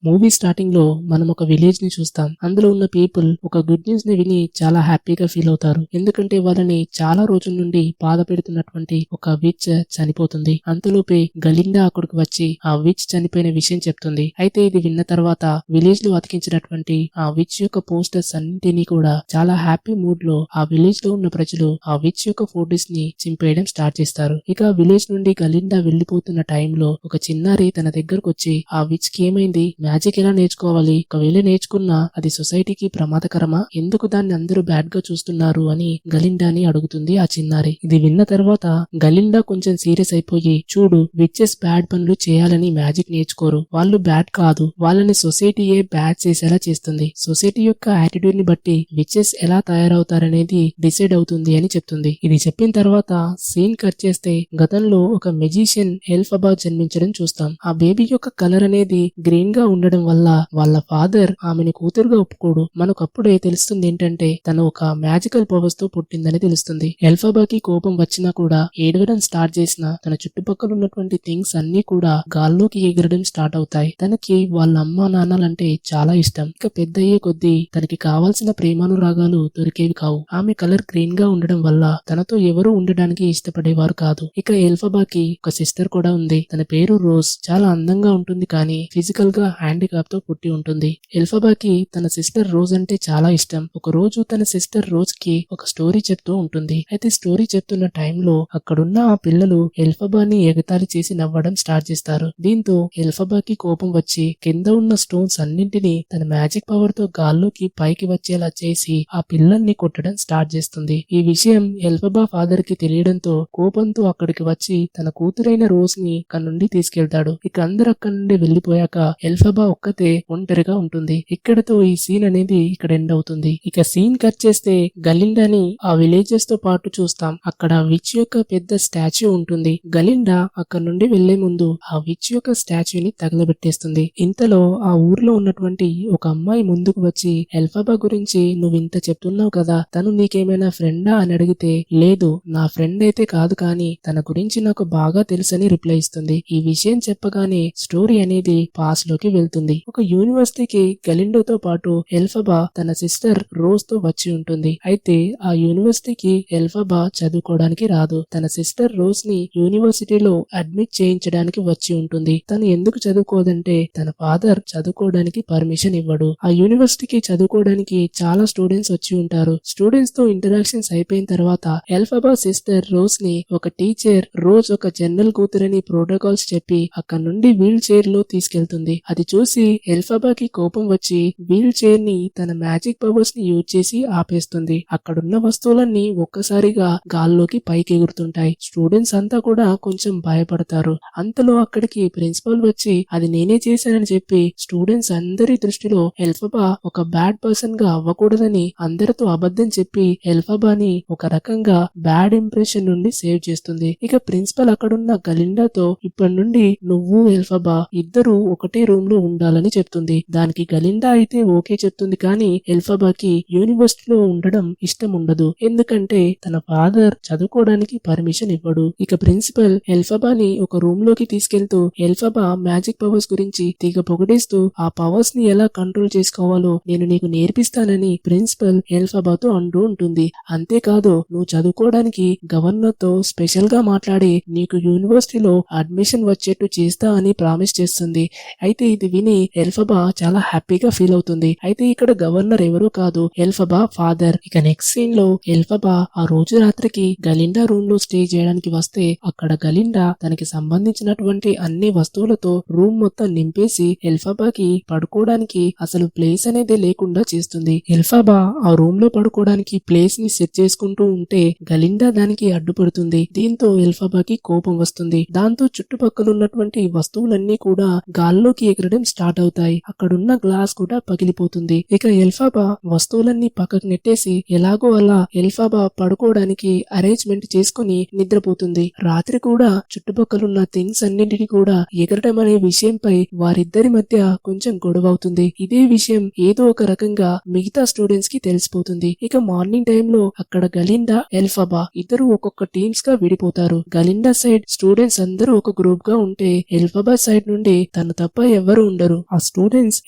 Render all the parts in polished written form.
Movie starting లో మనం ఒక విలేజ్ ని చూస్తాం. అందులో ఉన్న పీపుల్ ఒక గుడ్ న్యూస్ ని విని చాలా హ్యాపీగా ఫీల్ అవుతారు. ఎందుకంటే వాళ్ళని చాలా రోజుల నుండి బాధ పెడుతున్నటువంటి ఒక విచ్ చనిపోతుంది. అంతలోపే గలిండా అక్కడికి వచ్చి ఆ విచ్ చనిపోయిన విషయం చెప్తుంది. అయితే ఇది విన్న తర్వాత విలేజ్ లో అతికించినటువంటి ఆ విచ్ యొక్క పోస్టర్స్ అన్నింటినీ కూడా చాలా హ్యాపీ మూడ్ లో ఆ విలేజ్ లో ఉన్న ప్రజలు ఆ విచ్ యొక్క ఫోటోస్ ని చింపేయడం స్టార్ట్ చేస్తారు. ఇక విలేజ్ నుండి గలిండా వెళ్లిపోతున్న టైంలో ఒక చిన్నారి తన దగ్గరకు వచ్చి ఆ విచ్ కి ఏమైంది, మ్యాజిక్ ఎలా నేర్చుకోవాలి, ఒకవేళ నేర్చుకున్నా అది సొసైటీకి ప్రమాదకరమా, ఎందుకు దాన్ని అందరూ బ్యాడ్ గా చూస్తున్నారు అని గలిండాని అడుగుతుంది ఆ చిన్నారి. ఇది విన్న తర్వాత గలిండా కొంచెం సీరియస్ అయిపోయి, చూడు, విచెస్ బ్యాడ్ పనులు చేయాలని మ్యాజిక్ నేర్చుకోరు, వాళ్ళు బ్యాడ్ కాదు, వాళ్ళని సొసైటీయే బ్యాడ్ చేసేలా చేస్తుంది. సొసైటీ యొక్క యాటిట్యూడ్ ని బట్టి విచెస్ ఎలా తయారవుతారనేది డిసైడ్ అవుతుంది అని చెప్తుంది. ఇది చెప్పిన తర్వాత సీన్ కట్ చేస్తే గతంలో ఒక మెజిషియన్ ఎల్ఫబా జన్మించడం చూస్తాం. ఆ బేబీ యొక్క కలర్ అనేది గ్రీన్ గా ఉండడం వల్ల వాళ్ళ ఫాదర్ ఆమెను కూతురుగా ఒప్పుకోడు. మనకప్పుడే తెలుస్తుంది ఏంటంటే తను ఒక మ్యాజికల్ పవర్స్ తో పుట్టిందని తెలుస్తుంది. ఎల్ఫబాకి కోపం వచ్చినా కూడా ఏడవడం స్టార్ట్ చేసినా తన చుట్టుపక్కల ఉన్నటువంటి థింగ్స్ అన్ని కూడా గాల్లోకి ఎగరడం స్టార్ట్ అవుతాయి. తనకి వాళ్ళ అమ్మా నాన్నలంటే చాలా ఇష్టం. ఇక పెద్ద అయ్యే కొద్దీ తనకి కావాల్సిన ప్రేమానురాగాలు దొరికేవి కావు. ఆమె కలర్ గ్రీన్ గా ఉండడం వల్ల తనతో ఎవరూ ఉండడానికి ఇష్టపడేవారు కాదు. ఇక ఎల్ఫబాకి ఒక సిస్టర్ కూడా ఉంది. తన పేరు రోజ్. చాలా అందంగా ఉంటుంది, కానీ ఫిజికల్ గా హ్యాండిక్యాప్ తో పుట్టి ఉంటుంది. ఎల్ఫబాకి తన సిస్టర్ రోజ్ అంటే చాలా ఇష్టం. ఒక రోజు తన సిస్టర్ రోజ్ కి ఒక స్టోరీ చెప్తూ ఉంటుంది. అయితే స్టోరీ చెప్తున్న టైంలో అక్కడున్న ఆ పిల్లలు ఎల్ఫబాని ఎగతాళి చేసి నవ్వడం స్టార్ట్ చేస్తారు. దీంతో ఎల్ఫబాకి కోపం వచ్చి కింద ఉన్న స్టోన్స్ అన్నింటినీ తన మ్యాజిక్ పవర్ తో గాల్లోకి పైకి వచ్చేలా చేసి ఆ పిల్లల్ని కొట్టడం స్టార్ట్ చేస్తుంది. ఈ విషయం ఎల్ఫబా ఫాదర్ కి తెలియడంతో కోపంతో అక్కడికి వచ్చి తన కూతురైన రోజ్ ని అక్కడి నుండి తీసుకెళ్తాడు. ఇక అందరు అక్కడి నుండి వెళ్లిపోయాక ఎల్ఫబా ఒక్కతే ఒంటరిగా ఉంటుంది. ఇక్కడతో ఈ సీన్ అనేది ఇక్కడ ఎండ్ అవుతుంది. ఇక సీన్ కట్ చేస్తే గలిండాని ఆ విలేజెస్ తో పాటు చూస్తాం. అక్కడ విచ్ యొక్క పెద్ద స్టాచ్యూ ఉంటుంది. గలిండా అక్కడ నుండి వెళ్లే ముందు ఆ విచ్ యొక్క స్టాచ్యూని తగలబెట్టేస్తుంది. ఇంతలో ఆ ఊర్లో ఉన్నటువంటి ఒక అమ్మాయి ముందుకు వచ్చి, ఎల్ఫబా గురించి నువ్వు ఇంత చెప్తున్నావు కదా, తను నీకేమైనా ఫ్రెండా అని అడిగితే, లేదు, నా ఫ్రెండ్ అయితే కాదు, కానీ తన గురించి నాకు బాగా తెలుసని రిప్లై ఇస్తుంది. ఈ విషయం చెప్పగానే స్టోరీ అనేది పాస్ లోకి వెళ్తుంది. ఒక యూనివర్సిటీకి గలిండోతో పాటు ఎల్ఫబా తన సిస్టర్ రోజ్ తో వచ్చి ఉంటుంది. అయితే ఆ యూనివర్సిటీకి ఎల్ఫబా చదువుకోవడానికి రాదు. తన సిస్టర్ రోజ్ ని యూనివర్సిటీలో అడ్మిట్ చేయించడానికి వచ్చి ఉంటుంది. తను ఎందుకు చదువుకోదంటే తన ఫాదర్ చదువుకోవడానికి పర్మిషన్ ఇవ్వడు. ఆ యూనివర్సిటీకి చదువుకోవడానికి చాలా స్టూడెంట్స్ వచ్చి ఉంటారు. స్టూడెంట్స్ తో ఇంటరాక్షన్స్ అయిపోయిన తర్వాత ఎల్ఫబా సిస్టర్ రోజ్ ని ఒక టీచర్ రోజ్ ఒక జనరల్ కూతురని ప్రోటోకాల్స్ చెప్పి అక్కడ నుండి వీల్ చైర్ లో తీసుకెళ్తుంది. అది చూసి ఎల్ఫబాకి కోపం వచ్చి వీల్ చైర్ ని తన మ్యాజిక్ పవర్స్ ని యూజ్ చేసి ఆపేస్తుంది. అక్కడున్న వస్తువులన్నీ ఒక్కసారిగా గాల్లోకి పైకి ఎగురుతుంటాయి. స్టూడెంట్స్ అంతా కూడా కొంచెం భయపడతారు. అంతలో అక్కడికి ప్రిన్సిపల్ వచ్చి అది నేనే చేశానని చెప్పి స్టూడెంట్స్ అందరి దృష్టిలో ఎల్ఫబా ఒక బ్యాడ్ పర్సన్ గా అవ్వకూడదని అందరితో అబద్ధం చెప్పి ఎల్ఫబాని ఒక రకంగా బ్యాడ్ ఇంప్రెషన్ నుండి సేవ్ చేస్తుంది. ఇక ప్రిన్సిపల్ అక్కడున్న గలిండాతో ఇప్పటి నుండి నువ్వు ఎల్ఫబా ఇద్దరు ఒకటే రూమ్ లో ఉండాలని చెప్తుంది. దానికి గలిండా అయితే ఓకే చెప్తుంది, కానీ ఎల్ఫబాకి యూనివర్సిటీలో ఉండడం ఇష్టం ఉండదు. ఎందుకంటే తన ఫాదర్ చదువుకోవడానికి పర్మిషన్ ఇవ్వడు. ఇక ప్రిన్సిపల్ ఎల్ఫబాని ఒక రూమ్ లోకి తీసుకెళ్తూ ఎల్ఫబా మ్యాజిక్ పవర్స్ గురించి తీగ పొగడేస్తూ ఆ పవర్స్ ని ఎలా కంట్రోల్ చేసుకోవాలో నేను నీకు నేర్పిస్తానని ప్రిన్సిపల్ ఎల్ఫబాతో అంటూ ఉంటుంది. అంతేకాదు, నువ్వు చదువుకోవడానికి గవర్నర్ తో స్పెషల్ గా మాట్లాడి నీకు యూనివర్సిటీలో అడ్మిషన్ వచ్చేట్టు చేస్తా అని ప్రామిస్ చేస్తుంది. అయితే ఇది విని ఎల్ఫబా చాలా హ్యాపీగా ఫీల్ అవుతుంది. అయితే ఇక్కడ గవర్నర్ ఎవరో కాదు, ఎల్ఫబా ఫాదర్. ఇక నెక్స్ట్ సీన్ లో ఎల్ఫబా ఆ రోజు రాత్రికి గలిండా రూమ్ లో స్టే చేయడానికి వస్తే అక్కడ గలిండా తనకి సంబంధించినటువంటి అన్ని వస్తువులతో రూమ్ మొత్తం నింపేసి ఎల్ఫబాకి పడుకోవడానికి అసలు ప్లేస్ అనేది లేకుండా చేస్తుంది. ఎల్ఫబా ఆ రూమ్ లో పడుకోవడానికి ప్లేస్ ని సెట్ చేసుకుంటూ ఉంటే గలిండా దానికి అడ్డుపడుతుంది. దీంతో ఎల్ఫబాకి కోపం వస్తుంది. దాంతో చుట్టుపక్కల ఉన్నటువంటి వస్తువులన్నీ కూడా గాల్లోకి ఎగరడం స్టార్ట్ అవుతాయి. అక్కడున్న గ్లాస్ కూడా పగిలిపోతుంది. ఇక ఎల్ఫబా వస్తువులన్నీ పక్కకు నెట్టేసి ఎలాగో అలా ఎల్ఫబా పడుకోవడానికి అరేంజ్మెంట్ చేసుకుని నిద్రపోతుంది. రాత్రి కూడా చుట్టుపక్కలున్న థింగ్స్ అన్నింటినీ కూడా ఎగరడం అనే విషయంపై వారిద్దరి మధ్య కొంచెం గొడవ అవుతుంది. ఇదే విషయం ఏదో ఒక రకంగా మిగతా స్టూడెంట్స్ కి తెలిసిపోతుంది. ఇక మార్నింగ్ టైంలో అక్కడ గలిండా ఎల్ఫబా ఇద్దరు ఒక్కొక్క టీమ్స్ గా విడిపోతారు. గలిండా సైడ్ స్టూడెంట్స్ అందరూ ఒక గ్రూప్ గా ఉంటే ఎల్ఫబా సైడ్ నుండి తను తప్ప ఎవరు ఉండరు. ఆ స్టూడెంట్స్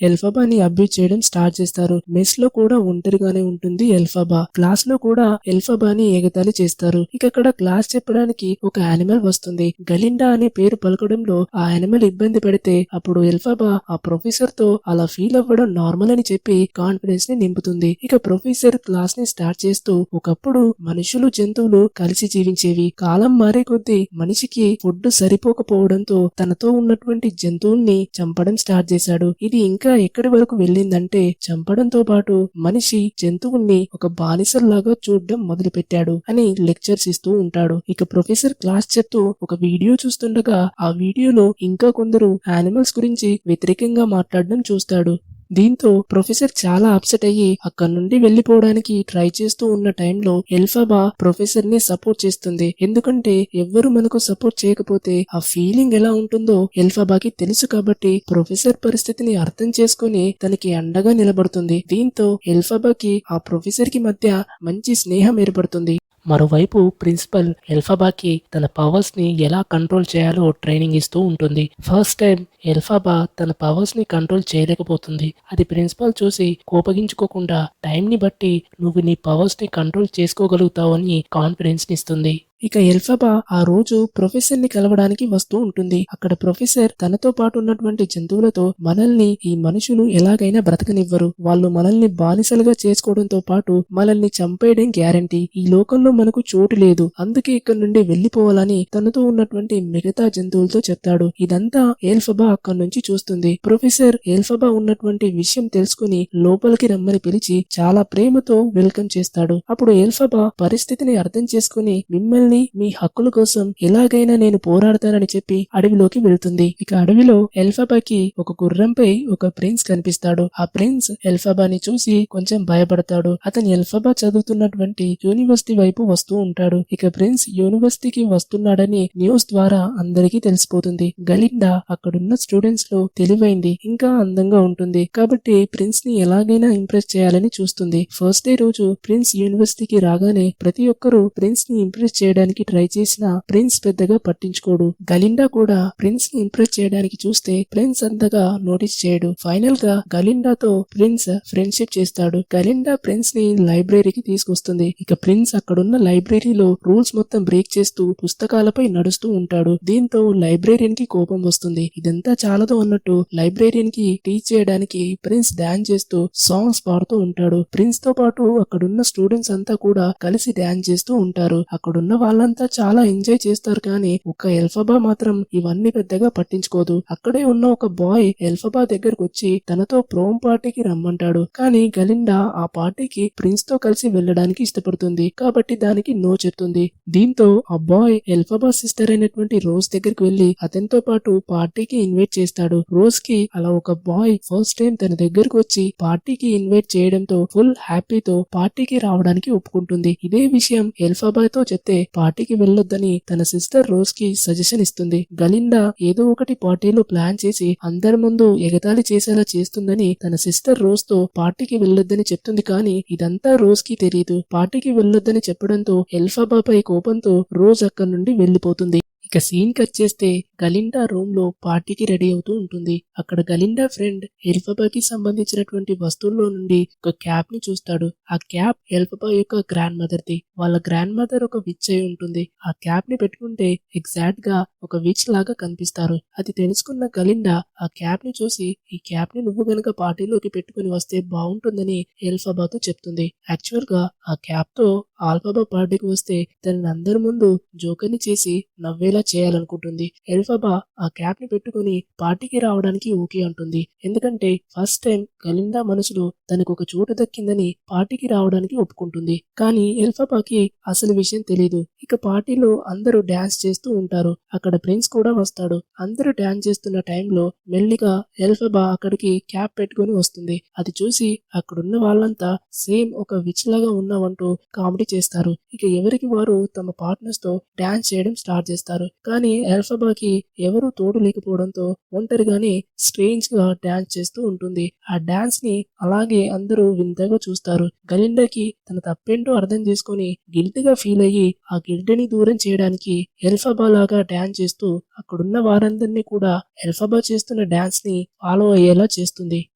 ఎల్ఫబాని అబ్యూజ్ చేయడం స్టార్ట్ చేస్తారు. మెస్ లో కూడా ఒంటరిగానే ఉంటుంది ఎల్ఫబా. క్లాస్ లో కూడా ఎల్ఫబాని ఎగతాళి చేస్తారు. ఇక అక్కడ క్లాస్ చెప్పడానికి ఒక యానిమల్ వస్తుంది. గలిండా అనే పేరు పలకడంలో ఆ యానిమల్ ఇబ్బంది పెడితే అప్పుడు ఎల్ఫబా ఆ ప్రొఫెసర్ తో అలా ఫీల్ అవ్వడం నార్మల్ అని చెప్పి కాన్ఫిడెన్స్ ని నింపుతుంది. ఇక ప్రొఫెసర్ క్లాస్ ని స్టార్ట్ చేస్తూ ఒకప్పుడు మనుషులు జంతువులు కలిసి జీవించేవి. కాలం మారే కొద్దీ మనిషికి ఫుడ్ సరిపోకపోవడంతో తనతో ఉన్నటువంటి జంతువుల్ని చంపడం స్టార్ట్ చేశాడు. ఇది ఇంకా ఎక్కడి వరకు వెళ్ళిందంటే చంపడంతో పాటు మనిషి జంతువుల్ని ఒక బానిసల్లాగా చూడడం మొదలు పెట్టాడు అని లెక్చర్స్ ఇస్తూ ఉంటాడు. ఇక ప్రొఫెసర్ క్లాస్ చెప్తూ ఒక వీడియో చూస్తుండగా ఆ వీడియోలో ఇంకా కొందరు యానిమల్స్ గురించి వ్యతిరేకంగా మాట్లాడడం చూస్తాడు. దీంతో ప్రొఫెసర్ చాలా అప్సెట్ అయ్యి అక్కడి నుండి వెళ్లిపోవడానికి ట్రై చేస్తూ ఉన్న టైంలో ఎల్ఫబా ప్రొఫెసర్ ని సపోర్ట్ చేస్తుంది. ఎందుకంటే ఎవ్వరు మనకు సపోర్ట్ చేయకపోతే ఆ ఫీలింగ్ ఎలా ఉంటుందో ఎల్ఫబాకి తెలుసు కాబట్టి ప్రొఫెసర్ పరిస్థితిని అర్థం చేసుకుని తనకి అండగా నిలబడుతుంది. దీంతో ఎల్ఫబాకి ఆ ప్రొఫెసర్ కి మధ్య మంచి స్నేహం ఏర్పడుతుంది. మరోవైపు ప్రిన్సిపల్ ఎల్ఫబాకి తన పవర్స్ ని ఎలా కంట్రోల్ చేయాలో ట్రైనింగ్ ఇస్తూ ఉంటుంది. ఫస్ట్ టైం ఎల్ఫబా తన పవర్స్ ని కంట్రోల్ చేయలేకపోతుంది. అది ప్రిన్సిపల్ చూసి కోపగించుకోకుండా టైం ని బట్టి నువ్వు నీ పవర్స్ ని కంట్రోల్ చేసుకోగలుగుతావు అని కాన్ఫిడెన్స్ ని ఇస్తుంది. ఇక ఎల్ఫబా ఆ రోజు ప్రొఫెసర్ ని కలవడానికి వస్తూ ఉంటుంది. అక్కడ ప్రొఫెసర్ తనతో పాటు ఉన్నటువంటి జంతువులతో మనల్ని ఈ మనుషులు ఎలాగైనా బ్రతకనివ్వరు, వాళ్ళు మనల్ని బానిసలుగా చేసుకోవడంతో పాటు మనల్ని చంపేయడం గ్యారంటీ, ఈ లోకంలో మనకు చోటు లేదు, అందుకే ఇక్కడ నుండి వెళ్లిపోవాలని తనతో ఉన్నటువంటి మిగతా జంతువులతో చెప్తాడు. ఇదంతా ఎల్ఫబా అక్కడి నుంచి చూస్తుంది. ప్రొఫెసర్ ఎల్ఫబా ఉన్నటువంటి విషయం తెలుసుకుని లోపలికి రమ్మని పిలిచి చాలా ప్రేమతో వెల్కమ్ చేస్తాడు. అప్పుడు ఎల్ఫబా పరిస్థితిని అర్థం చేసుకుని మిమ్మల్ని మీ హక్కుల కోసం ఎలాగైనా నేను పోరాడతానని చెప్పి అడవిలోకి వెళ్తుంది. ఇక అడవిలో ఎల్ఫబాకి ఒక గుర్రంపై ఒక ప్రిన్స్ కనిపిస్తాడు. ఆ ప్రిన్స్ ఎల్ఫబాని చూసి కొంచెం భయపడతాడు. అతను ఎల్ఫబా చదువుతున్నటువంటి యూనివర్సిటీ వైపు వస్తూ ఉంటాడు. ఇక ప్రిన్స్ యూనివర్సిటీకి వస్తున్నాడని న్యూస్ ద్వారా అందరికీ తెలిసిపోతుంది. గలిండా అక్కడున్న స్టూడెంట్స్ లో తెలివైంది, ఇంకా అందంగా ఉంటుంది కాబట్టి ప్రిన్స్ ని ఎలాగైనా ఇంప్రెస్ చేయాలని చూస్తుంది. ఫస్ట్ డే రోజు ప్రిన్స్ యూనివర్సిటీకి రాగానే ప్రతి ఒక్కరూ ప్రిన్స్ ని ఇంప్రెస్ చేయడానికి ట్రై చేసినా ప్రిన్స్ పెద్దగా పట్టించుకోడు. గలిండా కూడా ప్రిన్స్ ని ఇంప్రెస్ చేయడానికి చూస్తే ప్రిన్స్ అంతగా నోటీస్ చేయడు. ఫైనల్ గా గలిండాతో ప్రిన్స్ ఫ్రెండ్షిప్ చేస్తాడు. గలిండా ప్రిన్స్ ని లైబ్రరీకి తీసుకొస్తుంది. ఇక ప్రిన్స్ అక్కడున్న లైబ్రరీలో రూల్స్ మొత్తం బ్రేక్ చేస్తూ పుస్తకాలపై నడుస్తూ ఉంటాడు. దీంతో లైబ్రేరియన్ కి కోపం వస్తుంది. ఇదంతా చాలదు అన్నట్టు లైబ్రేరియన్ కి టీచ్ చేయడానికి ప్రిన్స్ డాన్స్ చేస్తూ సాంగ్స్ పాడుతూ ఉంటాడు. ప్రిన్స్ తో పాటు అక్కడున్న స్టూడెంట్స్ అంతా కూడా కలిసి డాన్స్ చేస్తూ ఉంటారు. అక్కడున్న వాళ్ళంతా చాలా ఎంజాయ్ చేస్తారు. కానీ ఒక ఎల్ఫబా మాత్రం ఇవన్నీ పెద్దగా పట్టించుకోదు. అక్కడే ఉన్న ఒక బాయ్ ఎల్ఫబా దగ్గరకు వచ్చి తనతో ప్రోమ్ పార్టీకి రమ్మంటాడు. కానీ గలిండా ఆ పార్టీకి ప్రిన్స్ తో కలిసి వెళ్ళడానికి ఇష్టపడుతుంది కాబట్టి దానికి నో చెప్తుంది. దీంతో ఆ బాయ్ ఎల్ఫబా సిస్టర్ అయినటువంటి రోజ్ దగ్గరికి వెళ్లి అతనితో పాటు పార్టీకి ఇన్వైట్ చేస్తాడు. రోజ్ కి అలా ఒక బాయ్ ఫస్ట్ టైం తన దగ్గరకు వచ్చి పార్టీకి ఇన్వైట్ చేయడంతో ఫుల్ హ్యాపీతో పార్టీకి రావడానికి ఒప్పుకుంటుంది. ఇదే విషయం ఎల్ఫబాతో చెప్తే పార్టీకి వెళ్ళొద్దని తన సిస్టర్ రోజ్ కి సజెషన్ ఇస్తుంది. గలిండా ఏదో ఒకటి పార్టీలో ప్లాన్ చేసి అందరి ముందు ఎగతాళి చేసేలా చేస్తుందని తన సిస్టర్ రోజ్ తో పార్టీకి వెళ్ళొద్దని చెప్తుంది. కానీ ఇదంతా రోజ్ కి తెలియదు. పార్టీకి వెళ్ళొద్దని చెప్పడంతో ఎల్ఫబాపై కోపంతో రోజ్ అక్కడి నుండి వెళ్లిపోతుంది. ఇక సీన్ కట్ చేస్తే గలిండా రూమ్ లో పార్టీకి రెడీ అవుతూ ఉంటుంది. అక్కడ గలిండా ఫ్రెండ్ ఎల్ఫబాకి సంబంధించినటువంటి వస్తువుల్లో నుండి ఒక క్యాప్ ని చూస్తాడు. ఆ క్యాప్ ఎల్ఫబా యొక్క గ్రాండ్ మదర్ ది. వాళ్ళ గ్రాండ్ మదర్ ఒక విచ్ అయి ఉంటుంది. ఆ క్యాప్ ని పెట్టుకుంటే ఎగ్జాక్ట్ గా ఒక విచ్ లాగా కనిపిస్తారు. అది తెలుసుకున్న గలిండా ఆ క్యాప్ ని చూసి ఈ క్యాప్ ని నువ్వు గనక పార్టీలోకి పెట్టుకుని వస్తే బాగుంటుందని ఎల్ఫబాతో చెప్తుంది. యాక్చువల్ గా ఆ క్యాప్ తో ఆల్ఫబా పార్టీకి వస్తే తనని అందరి ముందు జోకర్ని చేసి నవ్వేలా చేయాలనుకుంటుంది. ఎల్ఫబా ఆ క్యాప్ ని పెట్టుకుని పార్టీకి రావడానికి ఓకే అంటుంది. ఎందుకంటే ఫస్ట్ టైం గలిండా మనసులో తనకు ఒక చోటు దక్కిందని పార్టీకి రావడానికి ఒప్పుకుంటుంది. కానీ ఎల్ఫబాకి అసలు విషయం తెలీదు. ఇక పార్టీలో అందరూ డాన్స్ చేస్తూ ఉంటారు. అక్కడ ప్రిన్స్ కూడా వస్తాడు. అందరూ డాన్స్ చేస్తున్న టైంలో మెల్లిగా ఎల్ఫబా అక్కడికి క్యాప్ పెట్టుకుని వస్తుంది. అది చూసి అక్కడున్న వాళ్ళంతా సేమ్ ఒక విచ్ లాగా ఉన్నావంటూ కామెడీ చేస్తారు. ఇక ఎవరికి వారు తమ పార్ట్నర్స్ తో డాన్స్ చేయడం స్టార్ట్ చేస్తారు. చేస్తారు. కానీ ఎల్ఫబాకి ఎవరూ తోడు లేకపోవడంతో ఒంటరిగానే స్ట్రేంజ్ గా డాన్స్ చేస్తూ ఉంటుంది. ఆ డాన్స్ ని అలాగే అందరూ వింతగా చూస్తారు. గలిండాకి తన తప్పేంటో అర్థం చేసుకొని గిల్ట్ గా ఫీల్ అయ్యి ఆ గిల్ట్ ని దూరం చేయడానికి ఎల్ఫబా లాగా డాన్స్ చేస్తూ అక్కడున్న వారందరినీ కూడా ఎల్ఫబా చేస్తున్న డాన్స్ ని ఫాలో అయ్యేలా చేస్తుంది.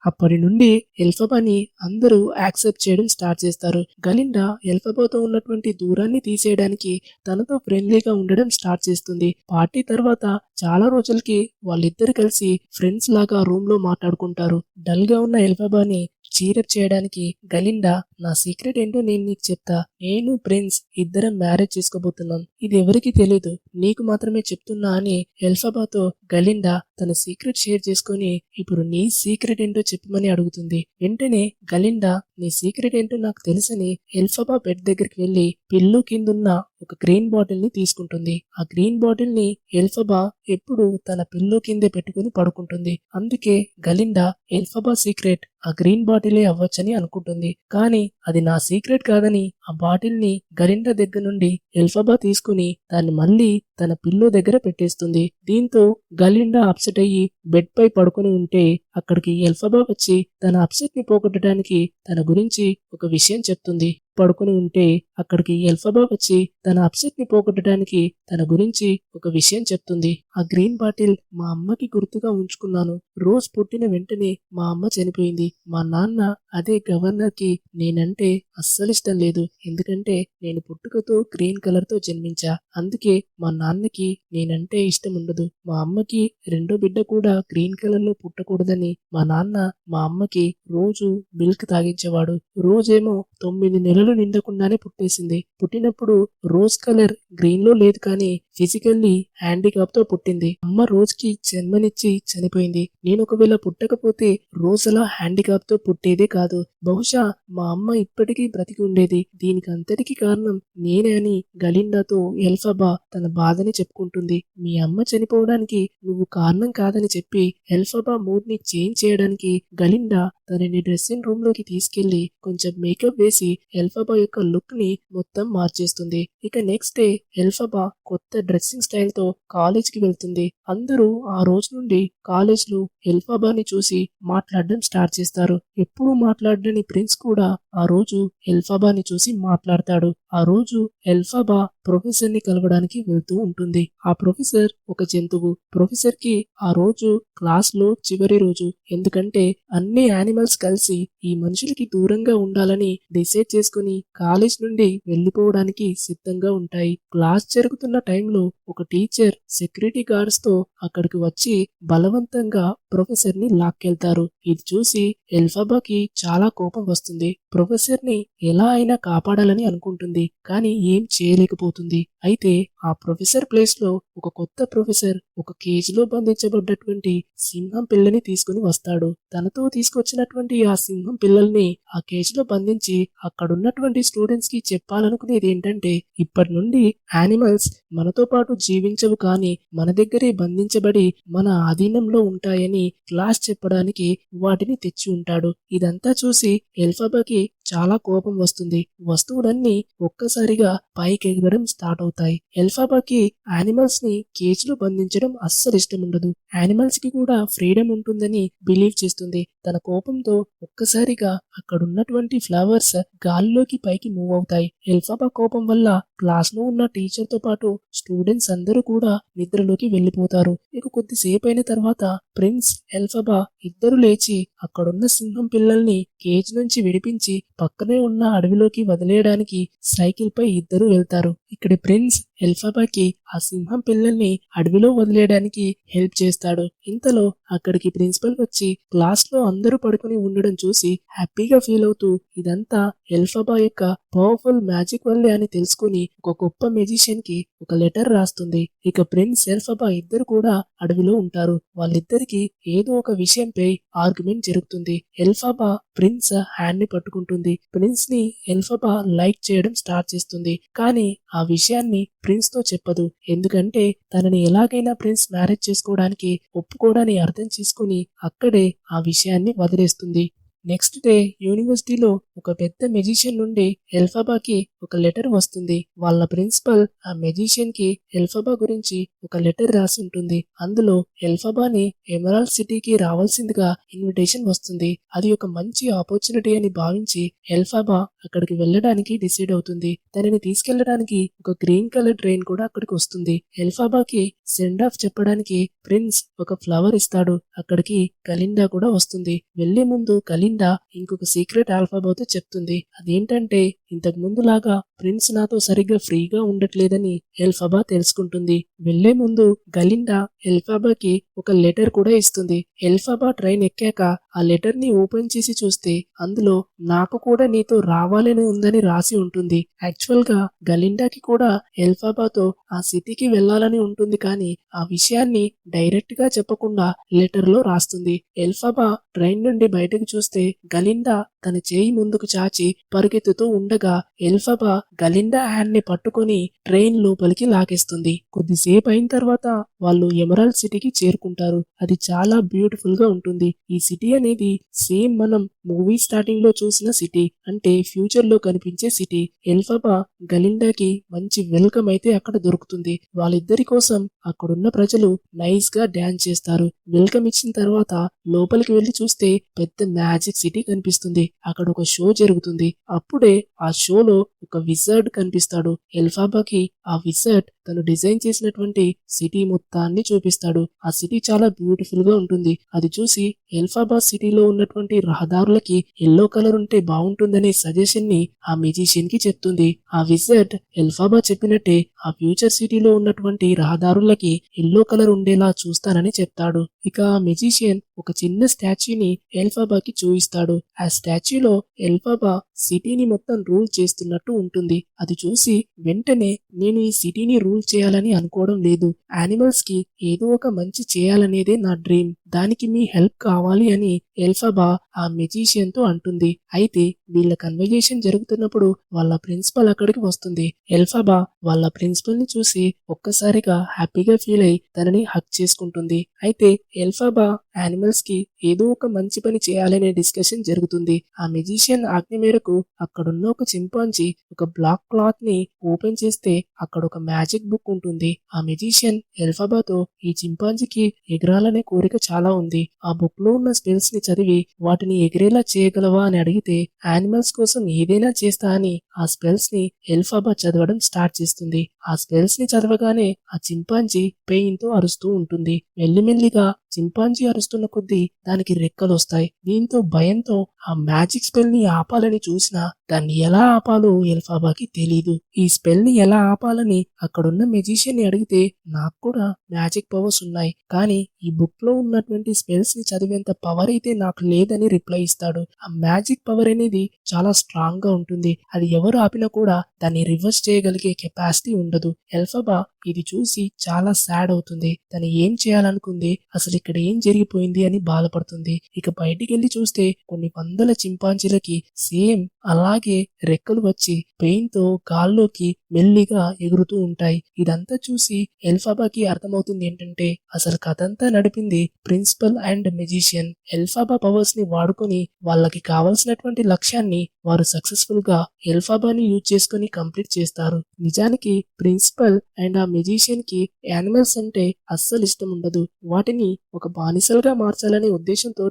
అప్పటి నుండి ఎల్ఫబాని అందరూ యాక్సెప్ట్ చేయడం స్టార్ట్ చేస్తారు. గలిండా ఎల్ఫబాతో ఉన్నటువంటి దూరాన్ని తీసేయడానికి తనతో ఫ్రెండ్లీగా ఉండడం స్టార్ట్ చేస్తుంది. పార్టీ తర్వాత చాలా రోజులకి వాళ్ళిద్దరు కలిసి ఫ్రెండ్స్ లాగా రూమ్ లో మాట్లాడుకుంటారు. డల్ గా ఉన్న ఎల్ఫబాని చీరప్ చేయడానికి గలిండా, నా సీక్రెట్ ఏంటో నేను నీకు చెప్తా. నేను ప్రిన్స్ ఇద్దరం మ్యారేజ్ చేసుకోబోతున్నాం. ఇది ఎవరికి తెలీదు, నీకు మాత్రమే చెప్తున్నా అని ఎల్ఫబాతో గలిండా తన సీక్రెట్ షేర్ చేసుకొని ఇప్పుడు నీ సీక్రెట్ ఏంటో చెప్పమని అడుగుతుంది. వెంటనే గలిండా నీ సీక్రెట్ ఏంటో నాకు తెలుసని ఎల్ఫబా బెడ్ దగ్గరికి వెళ్లి పిల్లో కిందున్న ఒక గ్రీన్ బాటిల్ ని తీసుకుంటుంది. ఆ గ్రీన్ బాటిల్ ని ఎల్ఫబా ఎప్పుడు తన పిల్లో కిందే పెట్టుకుని పడుకుంటుంది. అందుకే గలిండా ఎల్ఫబా సీక్రెట్ ఆ గ్రీన్ బాటిలే అవ్వచ్చని అనుకుంటుంది. కానీ అది నా సీక్రెట్ కాదని ఆ బాటిల్ ని గలిండా దగ్గర నుండి ఎల్ఫబా తీసుకుని దాన్ని మళ్ళీ తన పిల్లో దగ్గర పెట్టేస్తుంది. దీంతో గలిండా అప్సెట్ అయ్యి బెడ్ పై పడుకుని ఉంటే అక్కడికి ఎల్ఫబా వచ్చి తన అప్సెట్ ని పోగొట్టడానికి తన గురించి ఒక విషయం చెప్తుంది. పడుకుని ఉంటే అక్కడికి ఎల్ఫబా వచ్చి తన అప్సెట్ ని పోగొట్టడానికి తన గురించి ఒక విషయం చెప్తుంది. ఆ గ్రీన్ బాటిల్ మా అమ్మకి గుర్తుగా ఉంచుకున్నాను. రోజ్ పుట్టిన వెంటనే మా అమ్మ చనిపోయింది. మా నాన్న అదే గవర్నర్ కి నేనంటే అస్సలు ఇష్టం లేదు. ఎందుకంటే నేను పుట్టుకతో గ్రీన్ కలర్ తో జన్మించా. అందుకే మా నాన్నకి నేనంటే ఇష్టం ఉండదు. మా అమ్మకి రెండో బిడ్డ కూడా గ్రీన్ కలర్ లో పుట్టకూడదని మా నాన్న మా అమ్మకి రోజు మిల్క్ తాగించేవాడు. రోజేమో 9 నెలలు నిండకుండానే పుట్టేసింది. పుట్టినప్పుడు రోజ్ కలర్ గ్రీన్ లో లేదు, కానీ ఫిజికల్లీ హ్యాండిక్యాప్ తో పుట్టింది. అమ్మ రోజుకి జన్మనిచ్చి చనిపోయింది. నేను ఒకవేళ పుట్టకపోతే రోజ్ అలా హ్యాండిక్యాప్ తో పుట్టేదే కాదు. బహుశా మా అమ్మ ఇప్పటికీ బ్రతికి ఉండేది. దీనికి అంతటికి కారణం నేనే అని గలిండాతో ఎల్ఫబా తన బాధని చెప్పుకుంటుంది. మీ అమ్మ చనిపోవడానికి నువ్వు కారణం కాదని చెప్పి ఎల్ఫబా మూడ్ ని చేంజ్ చేయడానికి గలిండా తనని డ్రెస్సింగ్ రూమ్ లోకి తీసుకెళ్లి కొంచెం మేకప్ వేసి ఎల్ఫబా యొక్క లుక్ ని మొత్తం మార్చేస్తుంది. ఇక నెక్స్ట్ డే ఎల్ఫబా కొత్త డ్రెస్సింగ్ స్టైల్ తో కాలేజ్ కి వెళ్తుంది. అందరూ ఆ రోజు నుండి కాలేజ్ లో ఎల్ఫబాని చూసి మాట్లాడడం స్టార్ట్ చేస్తారు. ఎప్పుడూ మాట్లాడని ప్రిన్స్ కూడా ఆ రోజు ఎల్ఫబాని చూసి మాట్లాడతాడు. ఆ రోజు ఎల్ఫబా ప్రొఫెసర్ ని కలవడానికి వెళ్తూ ఉంటుంది. ఆ ప్రొఫెసర్ ఒక జంతువు. ప్రొఫెసర్ కి ఆ రోజు క్లాస్ లో చివరి రోజు. ఎందుకంటే అన్ని యానిమల్స్ కలిసి ఈ మనుషులకి దూరంగా ఉండాలని డిసైడ్ చేసుకుని కాలేజ్ నుండి వెళ్లిపోవడానికి సిద్ధంగా ఉంటాయి. క్లాస్ జరుగుతున్న టైంలో ఒక టీచర్ సెక్యూరిటీ గార్డ్స్ తో అక్కడికి వచ్చి బలవంతంగా ప్రొఫెసర్ ని లాక్కెళ్తారు. ఇది చూసి ఎల్ఫబాకి చాలా కోపం వస్తుంది. ప్రొఫెసర్ ని ఎలా అయినా కాపాడాలని అనుకుంటుంది, కానీ ఏం చేయలేకపోతుంది. అయితే ఆ ప్రొఫెసర్ ప్లేస్ లో ఒక కొత్త ప్రొఫెసర్ ఒక కేజ్ లో బంధించబడ్డటువంటి సింహం పిల్లని తీసుకుని వస్తాడు. తనతో తీసుకొచ్చినటువంటి ఆ సింహం పిల్లల్ని ఆ కేజ్ లో బంధించి అక్కడున్నటువంటి స్టూడెంట్స్ కి చెప్పాలనుకునేది ఏంటంటే, ఇప్పటి నుండి యానిమల్స్ మనతో పాటు జీవించవు, కానీ మన దగ్గరే బంధించబడి మన ఆధీనంలో ఉంటాయని క్లాస్ చెప్పడానికి వాటిని తెచ్చి ఉంటాడు. ఇదంతా చూసి ఎల్ఫబాకి చాలా కోపం వస్తుంది. వస్తువులన్నీ ఒక్కసారిగా పైకి ఎగరడం స్టార్ట్ అవుతాయి. ఎల్ఫబాకి యానిమల్స్ ని కేజ్ లో బంధించడం అస్సలు ఇష్టం ఉండదు. యానిమల్స్ కి కూడా ఫ్రీడమ్ ఉంటుందని బిలీవ్ చేస్తుంది. తన కోపంతో ఒక్కసారిగా అక్కడున్నటువంటి ఫ్లవర్స్ గాల్లోకి పైకి మూవ్ అవుతాయి. ఎల్ఫబా కోపం వల్ల క్లాస్ లో ఉన్న టీచర్ తో పాటు స్టూడెంట్స్ అందరూ కూడా నిద్రలోకి వెళ్లిపోతారు. ఇక కొద్దిసేపు అయిన తర్వాత ప్రిన్స్ ఎల్ఫబా ఇద్దరు లేచి అక్కడున్న సింహం పిల్లల్ని కేజ్ నుంచి విడిపించి పక్కనే ఉన్న అడవిలోకి వదిలేయడానికి సైకిల్ పై ఇద్దరు వెళ్తారు. ఇక్కడ ప్రిన్స్ ఎల్ఫబాకి ఆ సింహం పిల్లల్ని అడవిలో వదిలేయడానికి హెల్ప్ చేస్తాడు. ఇంతలో అక్కడికి ప్రిన్సిపల్ వచ్చి క్లాస్ లో అందరూ పడుకుని ఉండడం చూసి హ్యాపీగా ఫీల్ అవుతూ ఇదంతా ఎల్ఫబా యొక్క పవర్ఫుల్ మ్యాజిక్ వల్లే అని తెలుసుకుని ఒక గొప్ప మెజిషియన్ కి ఒక లెటర్ రాస్తుంది. ఇక ప్రిన్స్ ఎల్ఫబా ఇద్దరు కూడా అడవిలో ఉంటారు. వాళ్ళిద్దరికి ఏదో ఒక విషయంపై ఆర్గ్యుమెంట్ జరుగుతుంది. ఎల్ఫబా ప్రిన్స్ హ్యాండ్ ని పట్టుకుంటుంది. ప్రిన్స్ ని ఎల్ఫబా లైక్ చేయడం స్టార్ట్ చేస్తుంది. కానీ ఆ విషయాన్ని ప్రిన్స్ తో చెప్పదు. ఎందుకంటే తనని ఎలాగైనా ప్రిన్స్ మ్యారేజ్ చేసుకోవడానికి ఒప్పుకోవడాన్ని అర్థం చేసుకుని అక్కడే ఆ విషయాన్ని వదిలేస్తుంది. నెక్స్ట్ డే యూనివర్సిటీలో ఒక పెద్ద మెజిషియన్ నుండి ఎల్ఫబాకి ఒక లెటర్ వస్తుంది. వాళ్ళ ప్రిన్సిపల్ ఆ మెజిషియన్ కి ఎల్ఫబా గురించి ఒక లెటర్ రాసి ఉంటుంది. అందులో ఎల్ఫబాని ఎమరాల్డ్ సిటీకి రావాల్సిందిగా ఇన్విటేషన్ వస్తుంది. అది ఒక మంచి ఆపర్చునిటీ అని భావించి ఎల్ఫబా అక్కడికి వెళ్ళడానికి డిసైడ్ అవుతుంది. తనని తీసుకెళ్లడానికి ఒక గ్రీన్ కలర్ ట్రైన్ కూడా అక్కడికి వస్తుంది. ఎల్ఫబాకి సెండ్ ఆఫ్ చెప్పడానికి ప్రిన్స్ ఒక ఫ్లవర్ ఇస్తాడు. అక్కడికి గలిండా కూడా వస్తుంది. వెళ్లే ముందు గలిండా ఇంకొక సీక్రెట్ ఆల్ఫాబాతో చెప్తుంది. అదేంటంటే ఇంతకు ముందులాగా ప్రిన్స్ నాతో సరిగ్గా ఫ్రీగా ఉండట్లేదని ఎల్ఫబా తెలుసుకుంటుంది. వెళ్లే ముందు గలిండా ఎల్ఫబాకి ఒక లెటర్ కూడా ఇస్తుంది. ఎల్ఫబా ట్రైన్ ఎక్కాక ఆ లెటర్ ని ఓపెన్ చేసి చూస్తే అందులో నాకు కూడా నీతో రావాలని ఉందని రాసి ఉంటుంది. యాక్చువల్ గా గలిండాకి కూడా ఎల్ఫబాతో ఆ సిటీకి వెళ్లాలని ఉంటుంది, కానీ ఆ విషయాన్ని డైరెక్ట్ గా చెప్పకుండా లెటర్ లో రాస్తుంది. ఎల్ఫబా ట్రైన్ నుండి బయటకు చూస్తే గలిండా తన చేయి ముందుకు చాచి పరుగెత్తుతూ ఉండగా ఎల్ఫబా గలిండా హ్యాండ్ ని పట్టుకొని ట్రైన్ లోపలికి లాగేస్తుంది. కొద్దిసేపు అయిన తర్వాత వాళ్ళు ఎమరాల్డ్ సిటీకి చేరుకుంటారు. అది చాలా బ్యూటిఫుల్ గా ఉంటుంది. ఈ సిటీ అనేది సేమ్ మనం మూవీ స్టార్టింగ్ లో చూసిన సిటీ, అంటే ఫ్యూచర్ లో కనిపించే సిటీ. ఎల్ఫబా గలిండాకి మంచి వెల్కమ్ అయితే అక్కడ దొరుకుతుంది. వాళ్ళిద్దరి కోసం అక్కడున్న ప్రజలు నైస్ గా డాన్స్ చేస్తారు. వెల్కమ్ ఇచ్చిన తర్వాత లోపలికి వెళ్లి చూస్తే పెద్ద మ్యాజిక్ సిటీ కనిపిస్తుంది. అక్కడ ఒక షో జరుగుతుంది. అప్పుడే ఆ షోలో ఒక విజర్డ్ కనిపిస్తాడు. ఎల్ఫబాకి ఆ విజర్డ్ తను డిజైన్ చేసినటువంటి సిటీ మొత్తాన్ని చూపిస్తాడు. ఆ సిటీ చాలా బ్యూటిఫుల్ గా ఉంటుంది. అది చూసి ఎల్ఫబా సిటీలో ఉన్నటువంటి రహదారులకి ఎల్లో కలర్ ఉంటే బాగుంటుందనే సజెషన్ ని ఆ మెజిషియన్ కి చెప్తుంది. ఆ విజర్డ్ ఎల్ఫబా చెప్పినట్టే ఆ ఫ్యూచర్ సిటీలో ఉన్నటువంటి రహదారులకి ఎల్లో కలర్ ఉండేలా చూస్తానని చెప్తాడు. ఇక ఆ మెజిషియన్ ఒక చిన్న స్టాచ్యూని ఎల్ఫబాకి చూపిస్తాడు. ఆ స్టాచ్యూలో ఎల్ఫబా సిటీని మొత్తం రూల్ చేస్తున్నట్టు ఉంటుంది. అది చూసి వెంటనే నేను ఈ సిటీని రూల్ చేయాలని అనుకోవడం లేదు. యానిమల్స్ కి ఏదో ఒక మంచి చేయాలనేదే నా డ్రీమ్. దానికి మీ హెల్ప్ కావాలి అని ఎల్ఫబా ఆ మెజిషియన్ తో అంటుంది. అయితే వీళ్ళ కన్వర్జేషన్ జరుగుతున్నప్పుడు వాళ్ళ ప్రిన్సిపల్ అక్కడికి వస్తుంది. ఎల్ఫబా వాళ్ళ ప్రిన్సిపల్ ని చూసి ఒక్కసారిగా హ్యాపీగా ఫీల్ అయి తనని హక్ చేసుకుంటుంది. అయితే ఎల్ఫబా యానిమల్స్ కి ఏదో ఒక మంచి పని చేయాలనే డిస్కషన్ జరుగుతుంది. ఆ మెజిషియన్ ఆజ్ఞ మేరకు అక్కడున్న ఒక చింపాంజీ ఒక బ్లాక్ క్లాత్ ని ఓపెన్ చేస్తే అక్కడ ఒక మ్యాజిక్ బుక్ ఉంటుంది. ఆ మెజిషియన్ ఎల్ఫబాతో ఈ చింపాంజీకి ఎగరాలనే కోరిక చాలా ఉంది. ఆ బుక్ లో ఉన్న స్పెల్స్ ని చదివి వాటిని ఎగిరేలా చేయగలవా అని అడిగితే యానిమల్స్ కోసం ఏదైనా చేస్తా అని ఆ స్పెల్స్ ని ఎల్ఫబా చదవడం స్టార్ట్ చేస్తుంది. ఆ స్పెల్స్ ని చదవగానే ఆ చింపాంజీ పెయిన్ తో అరుస్తూ ఉంటుంది. మెల్లిమెల్లిగా చింపాంజీ అరుస్తున్న కొద్దీ దానికి రెక్కలు వస్తాయి. దీంతో భయంతో ఆ మ్యాజిక్ స్పెల్ ని ఆపాలని చూసినా దాన్ని ఎలా ఆపాలో ఎల్ఫబాకి తెలీదు. ఈ స్పెల్ ని ఎలా ఆపాలని అక్కడున్న మెజిషియన్ ని అడిగితే నాకు కూడా మ్యాజిక్ పవర్స్ ఉన్నాయి, కానీ ఈ బుక్ లో ఉన్నటువంటి స్పెల్స్ ని చదివేంత పవర్ అయితే నాకు లేదని రిప్లై ఇస్తాడు. ఆ మ్యాజిక్ పవర్ అనేది చాలా స్ట్రాంగ్ గా ఉంటుంది. అది ఎవరు ఆపినా కూడా దాన్ని రివర్స్ చేయగలిగే కెపాసిటీ ఉండదు. ఎల్ఫబా ఇది చూసి చాలా సాడ్ అవుతుంది. తను ఏం చేయాలనుకుంది, అసలు ఇక్కడ ఏం జరిగిపోయింది అని బాధపడుతుంది. ఇక బయటికి వెళ్లి చూస్తే కొన్ని వందల చింపాంజీలకి సేమ్ అలాగే రెక్కలు వచ్చి పెయిన్ తో గాల్లోకి మెల్లిగా ఎగురుతూ ఉంటాయి. ఇదంతా చూసి ఎల్ఫబాకి అర్థమవుతుంది ఏంటంటే అసలు కథంతా నడిపింది ప్రిన్సిపల్ అండ్ మెజిషియన్. ఎల్ఫబా పవర్స్ ని వాడుకొని వాళ్ళకి కావాల్సినటువంటి లక్ష్యాన్ని వారు సక్సెస్ఫుల్ గా ఎల్ఫబాని యూజ్ చేసుకుని కంప్లీట్ చేస్తారు. నిజానికి ప్రిన్సిపల్ అండ్ ఆ మెజిషియన్ కి యానిమల్స్ అంటే అస్సలు ఇష్టం ఉండదు. వాటిని ఒక బానిసలుగా మార్చాలనే ఉద్దేశంతో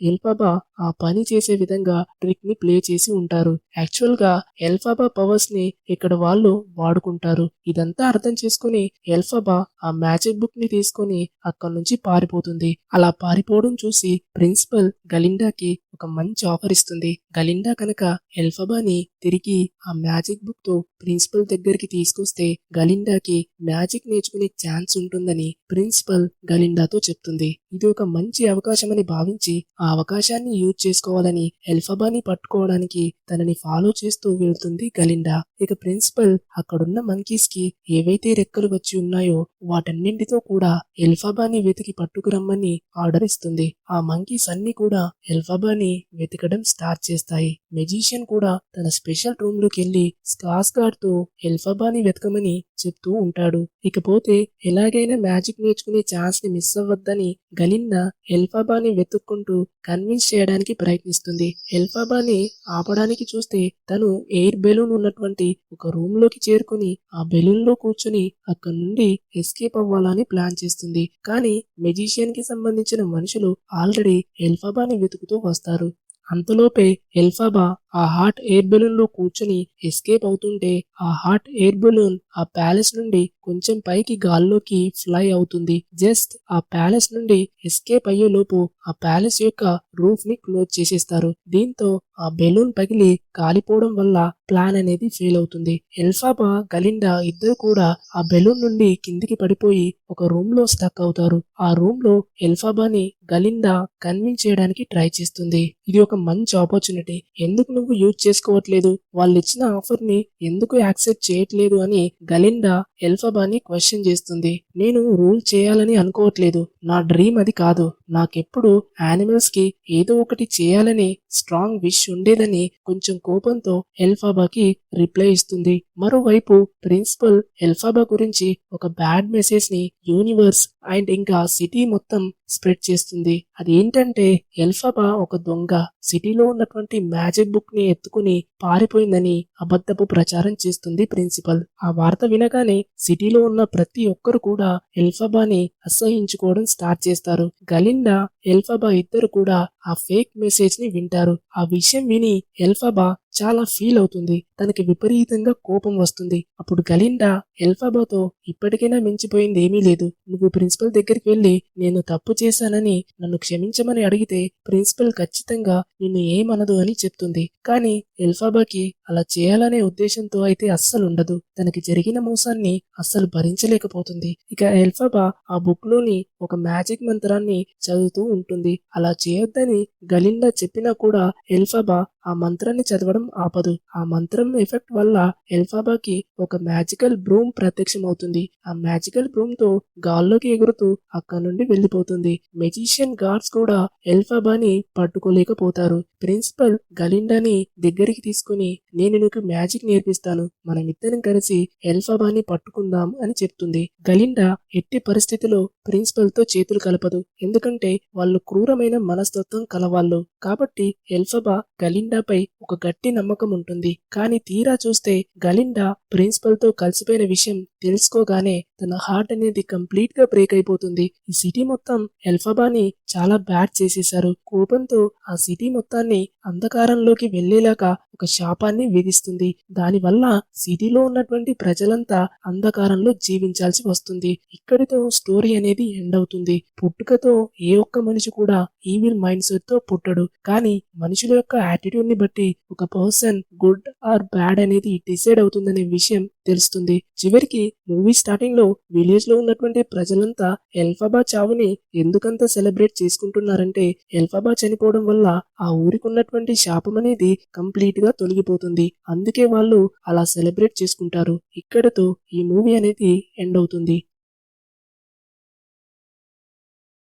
ఎల్ఫబా ఆ పని చేసే విధంగా ట్రిక్ ని ప్లే చేసి ఉంటారు. యాక్చువల్ గా ఎల్ఫబా పవర్స్ ని ఇక్కడ వాళ్ళు వాడుకుంటారు. ఇదంతా అర్థం చేసుకుని ఎల్ఫబా ఆ మ్యాజిక్ బుక్ ని తీసుకొని అక్కడి నుంచి పారిపోతుంది. అలా పారిపోవడం చూసి ప్రిన్సిపల్ గలిండాకి ఒక మంచి ఆఫర్ ఇస్తుంది. గలిండా కనుక ఎల్ఫబాని తిరిగి ఆ మ్యాజిక్ బుక్ తో ప్రిన్సిపల్ దగ్గరికి తీసుకొస్తే గలిండాకి మ్యాజిక్ నేర్చుకునే ఛాన్స్ ఉంటుందని ప్రిన్సిపల్ గలిండాతో చెప్తుంది. ఇది ఒక మంచి అవకాశం అని భావించి ఆ అవకాశాన్ని యూజ్ చేసుకోవాలని ఎల్ఫబాని పట్టుకోవడానికి తనని ఫాలో చేస్తూ వెళ్తుంది గలిండా. ఇక ప్రిన్సిపల్ అక్కడున్న మంకీస్ కి ఏవైతే రెక్కలు వచ్చి ఉన్నాయో వాటన్నింటితో కూడా ఎల్ఫబాని వెతికి పట్టుకురమ్మని ఆర్డర్ ఇస్తుంది. ఆ మంకీస్ అన్ని కూడా ఎల్ఫబాని ఎల్ఫాబాని వెతకడం స్టార్ట్ చేస్తాయి. మెజిషియన్ కూడా తన స్పెషల్ రూమ్ లోకి వెళ్లి స్కార్స్గార్డ్ తో ఎల్ఫాబాని వెతకమని చెప్తూ ఉంటాడు. ఇకపోతే ఎలాగైనా మ్యాజిక్ నేర్చుకునే ఛాన్స్ ని మిస్ అవ్వద్దని గలిండా ఎల్ఫాబాని వెతుక్కుంటూ కన్విన్స్ చేయడానికి ప్రయత్నిస్తుంది. ఎల్ఫాబాని ఆపడానికి చూస్తే తను ఎయిర్ బెలూన్ ఉన్నటువంటి ఒక రూమ్ లోకి చేరుకుని ఆ బెలూన్ లో కూర్చుని అక్కడి నుండి ఎస్కేప్ అవ్వాలని ప్లాన్ చేస్తుంది. కానీ మెజిషియన్ కి సంబంధించిన మనుషులు ఆల్రెడీ ఎల్ఫాబాని వెతుకుతూ వస్తారు. అంతలోపే ఎల్ఫాబా ఆ హాట్ ఎయిర్ బెలూన్ లో కూర్చుని ఎస్కేప్ అవుతుంటే ఆ హాట్ ఎయిర్ బెలూన్ ఆ ప్యాలెస్ నుండి కొంచెం పైకి గాల్లోకి ఫ్లై అవుతుంది. జస్ట్ ఆ ప్యాలెస్ నుండి ఎస్కేప్ అయ్యే లోపు ఆ ప్యాలెస్ యొక్క రూఫ్ ని క్లోజ్ చేసేస్తారు. దీంతో ఆ బెలూన్ పగిలి కాలిపోవడం వల్ల ప్లాన్ అనేది ఫెయిల్ అవుతుంది. ఎల్ఫాబా గలిండా ఇద్దరు కూడా ఆ బెలూన్ నుండి కిందికి పడిపోయి ఒక రూమ్ లో స్టక్ అవుతారు. ఆ రూమ్ లో ఎల్ఫాబాని గలిండా కన్విన్స్ చేయడానికి ట్రై చేస్తుంది. ఇది ఒక మంచి ఆపర్చునిటీ, ఎందుకు నువ్వు యూజ్ చేసుకోవట్లేదు, వాళ్ళు ఇచ్చిన ఆఫర్ ని ఎందుకు యాక్సెప్ట్ చేయట్లేదు అని గలిండా ఎల్ఫాబాని క్వశ్చన్ చేస్తుంది. నేను రూల్ చేయాలని అనుకోవట్లేదు, నా డ్రీమ్ అది కాదు, నాకెప్పుడు యానిమల్స్ కి ఏదో ఒకటి చేయాలని స్ట్రాంగ్ విష్ ఉండేదని కొంచెం కోపంతో ఎల్ఫాబాకి రిప్లై ఇస్తుంది. మరోవైపు ప్రిన్సిపల్ ఎల్ఫాబా గురించి ఒక బ్యాడ్ మెసేజ్ ని యూనివర్స్ అండ్ ఇంకా సిటీ మొత్తం స్ప్రెడ్ చేస్తుంది. అది ఏంటంటే ఎల్ఫాబా ఒక దొంగ, సిటీలో ఉన్నటువంటి మ్యాజిక్ బుక్ ని ఎత్తుకుని పారిపోయిందని అబద్ధపు ప్రచారం చేస్తుంది ప్రిన్సిపల్. ఆ వార్త వినగానే సిటీలో ఉన్న ప్రతి ఒక్కరు కూడా ఎల్ఫాబాని అసహించుకోవడం స్టార్ట్ చేస్తారు. గలిండా ఎల్ఫాబా ఇద్దరు కూడా ఆ ఫేక్ మెసేజ్ ని వింటారు. ఆ విషయం విని ఎల్ఫాబా చాలా ఫీల్ అవుతుంది. తనకి విపరీతంగా కోపం వస్తుంది. అప్పుడు గలిండా ఎల్ఫాబాతో ఇప్పటికైనా మించిపోయింది ఏమీ లేదు, నువ్వు ప్రిన్సిపల్ దగ్గరికి వెళ్ళి నేను తప్పు చేశానని నన్ను క్షమించమని అడిగితే ప్రిన్సిపల్ ఖచ్చితంగా నిన్ను ఏమనదు అని చెప్తుంది. కానీ ఎల్ఫాబాకి అలా చేయాలనే ఉద్దేశంతో అయితే అస్సలు ఉండదు. తనకి జరిగిన మోసాన్ని అస్సలు భరించలేకపోతుంది. ఇక ఎల్ఫాబా ఆ బుక్ లోని ఒక మ్యాజిక్ మంత్రాన్ని చదువుతూ ఉంటుంది. అలా చేయొద్దని గలిండా చెప్పినా కూడా ఎల్ఫాబా ఆ మంత్రాన్ని చదవడం ఆపదు. ఆ మంత్రం ఎఫెక్ట్ వల్ల ఎల్ఫాబాకి ఒక మ్యాజికల్ బ్రూమ్ ప్రత్యక్షమవుతుంది. ఆ మ్యాజికల్ బ్రూమ్ తో గాల్లోకి ఎగురుతూ అక్కడ నుండి వెళ్లిపోతుంది. మెజిషియన్ గార్డ్స్ కూడా ఎల్ఫాబాని పట్టుకోలేకపోతారు. ప్రిన్సిపల్ గలిండాని దగ్గరికి తీసుకుని నేను నీకు మ్యాజిక్ నేర్పిస్తాను, మనమిద్దరం కలిసి ఎల్ఫాబాని పట్టుకుందాం అని చెప్తుంది. గలిండా ఎట్టి పరిస్థితిలో ప్రిన్సిపల్ తో చేతులు కలపదు, ఎందుకంటే వాళ్ళు క్రూరమైన మనస్తత్వం కలవాళ్ళు. కాబట్టి ఎల్ఫాబా గలిండాపై ఒక గట్టి నమ్మకం ఉంటుంది. కానీ తీరా చూస్తే గలిండా ప్రిన్సిపల్ తో కలిసిపోయిన విషయం తెలుసుకోగానే తన హార్ట్ అనేది కంప్లీట్ గా బ్రేక్ అయిపోతుంది. ఈ సిటీ మొత్తం ఎల్ఫాబాని చాలా బ్యాడ్ చేసేశారు. కోపంతో ఆ సిటీ మొత్తాన్ని అంధకారంలోకి వెళ్లేలాగా ఒక శాపాన్ని విధిస్తుంది. దానివల్ల సిటీలో ఉన్నటువంటి ప్రజలంతా అంధకారంలో జీవించాల్సి వస్తుంది. ఇక్కడితో స్టోరీ అనేది ఎండ్ అవుతుంది. పుట్టుకతో ఏ ఒక్క మనిషి కూడా ఈవిల్ మైండ్ సెట్ తో పుట్టడు. కానీ మనుషుల యొక్క యాటిట్యూడ్ ని బట్టి ఒక పర్సన్ గుడ్ ఆర్ బ్యాడ్ అనేది డిసైడ్ అవుతుందనే విషయం తెలుస్తుంది. చివరికి మూవీ స్టార్టింగ్ లో విలేజ్ లో ఉన్నటువంటి ప్రజలంతా ఎల్ఫాబా చావుని ఎందుకంత సెలబ్రేట్ చేసుకుంటున్నారంటే ఎల్ఫాబా చనిపోవడం వల్ల ఆ ఊరికి ఉన్నటువంటి శాపం అనేది కంప్లీట్ గా తొలగిపోతుంది. అందుకే వాళ్ళు అలా సెలబ్రేట్ చేసుకుంటారు. ఇక్కడతో ఈ మూవీ అనేది ఎండ్ అవుతుంది.